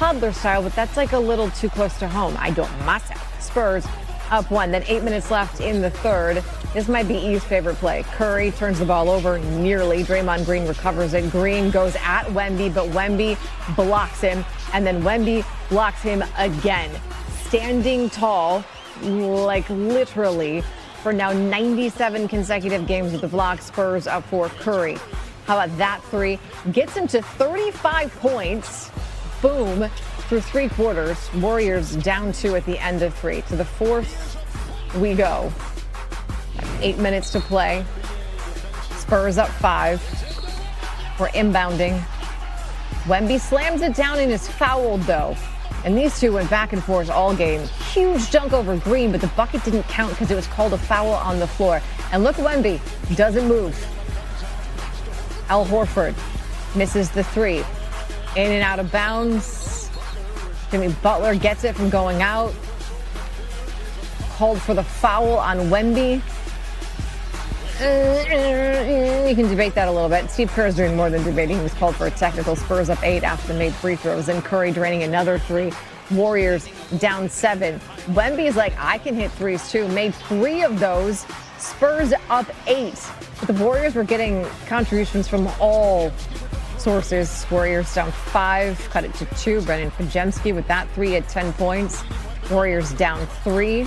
toddler style, but that's like a little too close to home. I don't myself. Spurs up 1, then 8 minutes left in the third. This might be E's favorite play. Curry turns the ball over nearly. Draymond Green recovers it. Green goes at Wemby, but Wemby blocks him, and then Wemby blocks him again. Standing tall, like literally, for now 97 consecutive games with the block. Spurs up 4. Curry, how about that three? Gets him to 35 points. Boom. Through 3 quarters. Warriors down 2 at the end of 3. To the fourth we go. 8 minutes to play. Spurs up 5. We're inbounding. Wemby slams it down and is fouled, though. And these two went back and forth all game. Huge dunk over Green, but the bucket didn't count because it was called a foul on the floor. And look, Wemby doesn't move. Al Horford misses the 3. In and out of bounds. Jimmy Butler gets it from going out. Called for the foul on Wemby. You can debate that a little bit. Steve Kerr is doing more than debating. He was called for a technical. Spurs up 8 after the made free throws. Then Curry draining another 3. Warriors down 7. Wemby's like, I can hit threes too. Made 3 of those. Spurs up 8. But the Warriors were getting contributions from all sources. Warriors down 5, cut it to 2. Brendan Pajemski with that 3 at 10 points. Warriors down 3.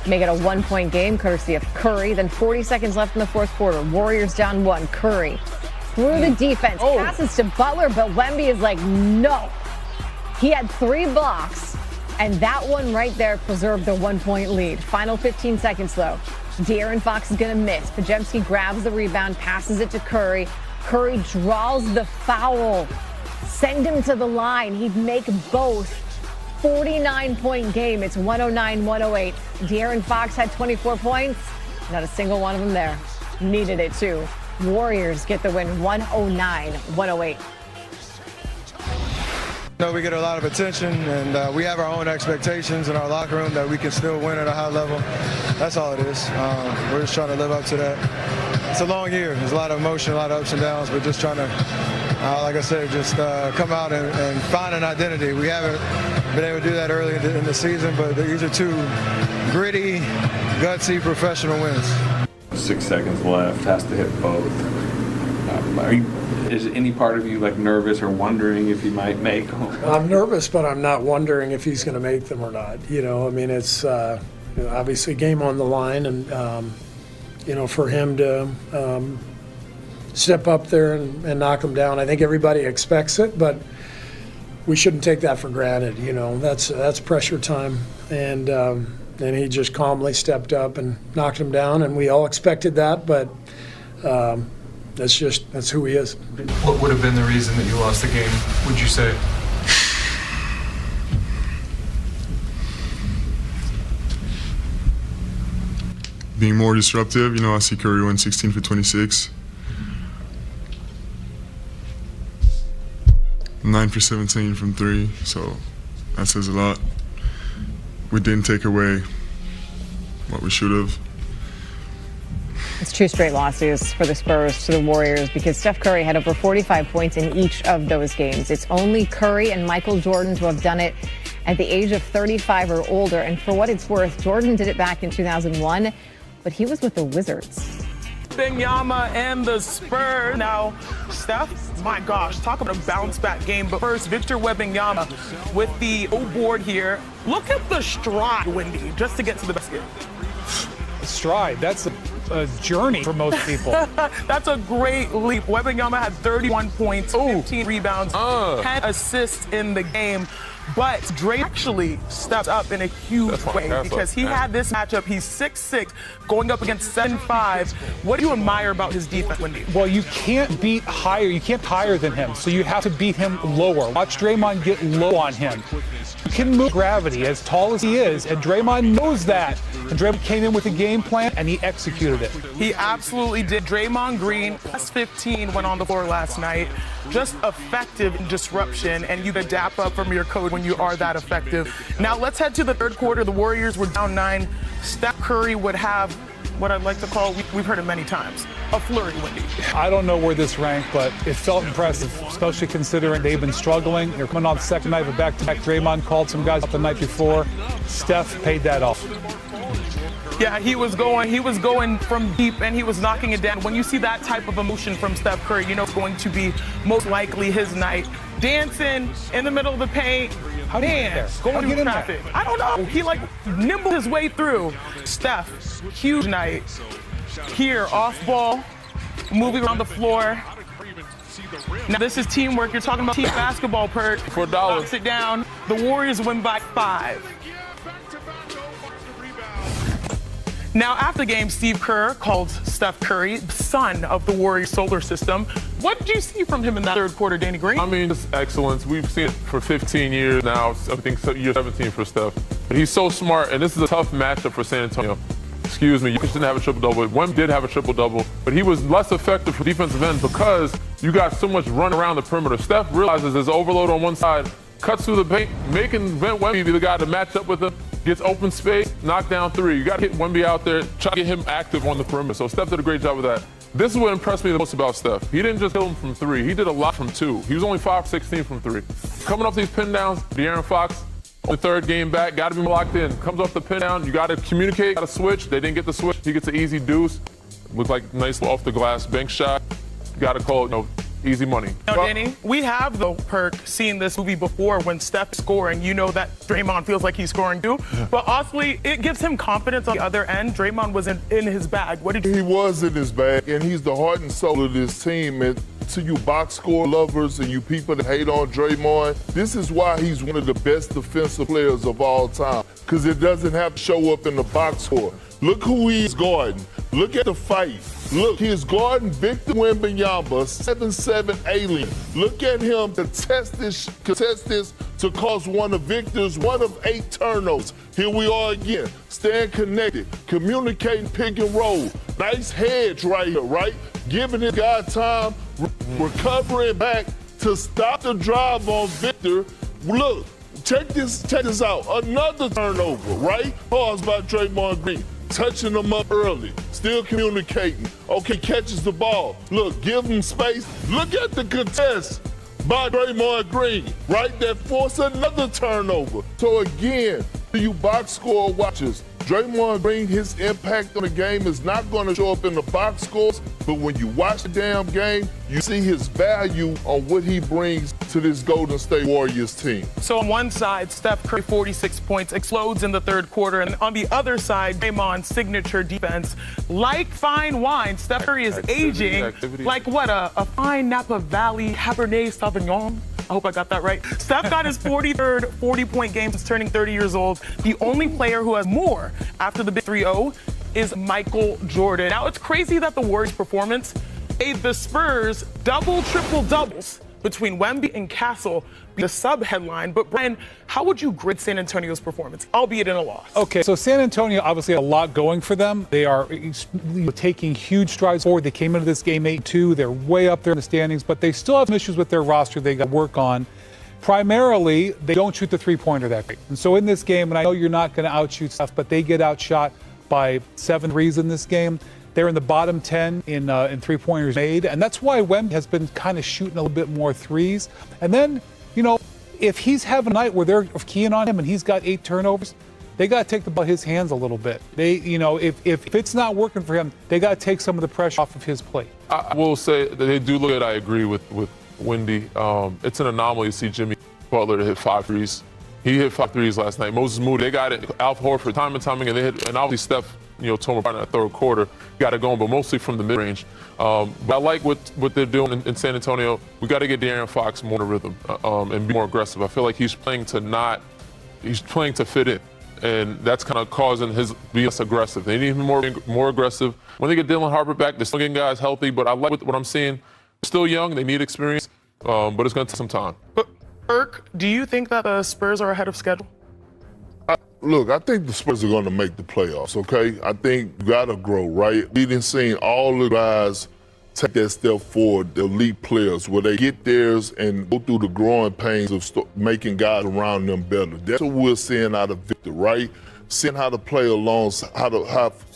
Make it a 1-point game, courtesy of Curry. Then 40 seconds left in the fourth quarter. Warriors down 1. Curry through the defense. Passes to Butler, but Wemby is like, no. He had 3 blocks, and that one right there preserved the 1-point lead. Final 15 seconds, though. De'Aaron Fox is going to miss. Pajemski grabs the rebound, passes it to Curry. Curry draws the foul. Send him to the line. He'd make both. 49-point game. It's 109-108. De'Aaron Fox had 24 points. Not a single one of them there. Needed it, too. Warriors get the win 109-108. We get a lot of attention, and we have our own expectations in our locker room that we can still win at a high level. That's all it is. We're just trying to live up to that. It's a long year. There's a lot of emotion, a lot of ups and downs, but just trying to, like I said, just come out and find an identity. We haven't been able to do that early in the season, but these are 2 gritty, gutsy professional wins. 6 seconds left, has to hit both. Is any part of you like nervous or wondering if he might make them? I'm nervous, but I'm not wondering if he's going to make them or not. I mean, it's obviously game on the line, and for him to step up there and knock him down, I think everybody expects it, but we shouldn't take that for granted. That's pressure time, and he just calmly stepped up and knocked him down, and we all expected that, but. That's who he is. What would have been the reason that you lost the game, would you say? Being more disruptive, I see Curry went 16 for 26. 9 for 17 from 3, so that says a lot. We didn't take away what we should have. It's 2 straight losses for the Spurs to the Warriors because Steph Curry had over 45 points in each of those games. It's only Curry and Michael Jordan to have done it at the age of 35 or older. And for what it's worth, Jordan did it back in 2001, but he was with the Wizards. Wembanyama and the Spurs. Now, Steph, my gosh, talk about a bounce-back game. But first, Victor Wembanyama with the board here. Look at the stride, Wendy, just to get to the basket. Stride, that's a journey for most people. That's a great leap. Wembanyama had 31 points, 15 rebounds, 10 assists in the game. But Dre actually stepped up in a huge way because he had this matchup. He's 6'6", going up against 7'5". What do you admire about his defense, Wendy? Well, you can't beat higher. You can't higher than him, so you have to beat him lower. Watch Draymond get low on him. You can move gravity as tall as he is, and Draymond knows that. And Draymond came in with a game plan, and he executed it. He absolutely did. Draymond Green, plus 15, went on the floor last night. just effective in disruption, and you adapt up from your code when you are that effective. Now let's head to the third quarter. The Warriors were down 9. Steph Curry would have what I'd like to call, we've heard it many times, a flurry, Wendy. I don't know where this ranked, but it felt impressive, especially considering they've been struggling. They're coming on the second night of a back-to-back. Draymond called some guys up the night before. Steph paid that off. Yeah, he was going from deep, and he was knocking it down. When you see that type of emotion from Steph Curry, you know it's going to be most likely his night. Dancing in the middle of the paint. How do you get there? Going through traffic. I don't know. He nimbled his way through. Steph, huge night. Here, off ball, moving around the floor. Now this is teamwork. You're talking about team basketball, Perk. For $1. Knocks it down. The Warriors win by 5. Now, after the game, Steve Kerr called Steph Curry son of the Warriors solar system. What did you see from him in that third quarter, Danny Green? I mean, it's excellence. We've seen it for 15 years now. I think year 17 for Steph. But he's so smart, and this is a tough matchup for San Antonio. Excuse me, you didn't have a triple-double. Wemby did have a triple-double, but he was less effective for defensive end because you got so much run around the perimeter. Steph realizes there's overload on one side, cuts through the paint, making Wemby be the guy to match up with him. Gets open space, knock down 3. You got to hit Wemby out there, try to get him active on the perimeter. So Steph did a great job with that. This is what impressed me the most about Steph. He didn't just kill him from 3. He did a lot from 2. He was only 5-16 from 3. Coming off these pin downs, De'Aaron Fox, on the third game back, got to be locked in. Comes off the pin down, you got to communicate, got to switch. They didn't get the switch. He gets an easy deuce. Looked like nice off the glass bank shot. You got to call it, easy money. Now, Danny, we have, though, Perk, seen this movie before when Steph's scoring. You know that Draymond feels like he's scoring too. Yeah. But honestly, it gives him confidence on the other end. Draymond was in his bag. What did you He was in his bag, and he's the heart and soul of this team. And to you box score lovers and you people that hate on Draymond, this is why he's one of the best defensive players of all time, because it doesn't have to show up in the box score. Look who he's guarding. Look at the fight. Look, he is guarding Victor Wembanyama, 7'7" alien. Look at him contest this to cause one of Victor's 8 turnovers. Here we are again, staying connected, communicating pick and roll. Nice hedge right here, right? Giving his guy time, recovering back to stop the drive on Victor. Look, check this out. Another turnover, right? Caused by Draymond Green. Touching them up early, still communicating. Okay, catches the ball. Look, give him space. Look at the contest by Draymond Green, right? That forced another turnover. So again, to you box score watchers, Draymond Green, his impact on the game is not going to show up in the box scores, but when you watch the damn game, you see his value on what he brings to this Golden State Warriors team. So on one side, Steph Curry, 46 points, explodes in the third quarter. And on the other side, Draymond's signature defense. Like fine wine, Steph Curry is aging like what, a fine Napa Valley Cabernet Sauvignon? I hope I got that right. Steph got his 43rd 40-point game since turning 30 years old. The only player who has more after the big 3-0 is Michael Jordan. Now, it's crazy that the Warriors' performance made the Spurs triple doubles between Wemby and Castle be the sub-headline. But, Brian, how would you grade San Antonio's performance, albeit in a loss? Okay, so San Antonio obviously had a lot going for them. They are taking huge strides forward. They came into this game 8-2. They're way up there in the standings, but they still have some issues with their roster they got to work on. Primarily, they don't shoot the three-pointer that great. And so in this game, and I know you're not going to outshoot stuff, but they get outshot by 7 threes in this game. They're in the bottom 10 in three-pointers made, and that's why Wemby has been kind of shooting a little bit more threes. And then, if he's having a night where they're keying on him and he's got 8 turnovers, they got to take the ball out of his hands a little bit. They, if it's not working for him, they got to take some of the pressure off of his plate. I will say that they do look at. I agree with Wendy. It's an anomaly to see Jimmy Butler to hit 5 threes. He hit 5 threes last night. Moses Moody, they got it. Al Horford, time and time again, they hit, and obviously Steph, told him about in the third quarter, got it going, but mostly from the mid-range. But I like what they're doing in San Antonio. We got to get De'Aaron Fox more to rhythm and be more aggressive. I feel like he's playing to fit in, and that's kind of causing his be less aggressive. They need him more aggressive. When they get Dylan Harper back, they're still getting guys healthy, but I like what I'm seeing. They're still young, they need experience, but it's going to take some time. But Irk, do you think that the Spurs are ahead of schedule? Look, I think the Spurs are going to make the playoffs, okay? I think you got to grow, right? We didn't see all the guys take that step forward, the elite players, where they get theirs and go through the growing pains of making guys around them better. That's what we're seeing out of Victor, right? Seeing how to play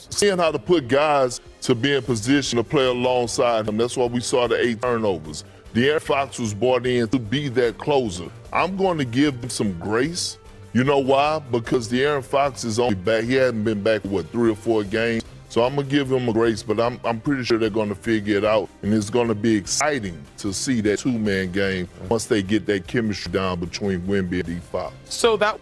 seeing how to put guys to be in position to play alongside him. That's why we saw the 8 turnovers. De'Aaron Fox was brought in to be that closer. I'm going to give him some grace. You know why? Because De'Aaron Fox is only back. He hasn't been back, 3 or 4 games. So I'm going to give him a grace, but I'm pretty sure they're going to figure it out. And it's going to be exciting to see that 2-man game once they get that chemistry down between Wemby and D. Fox. So that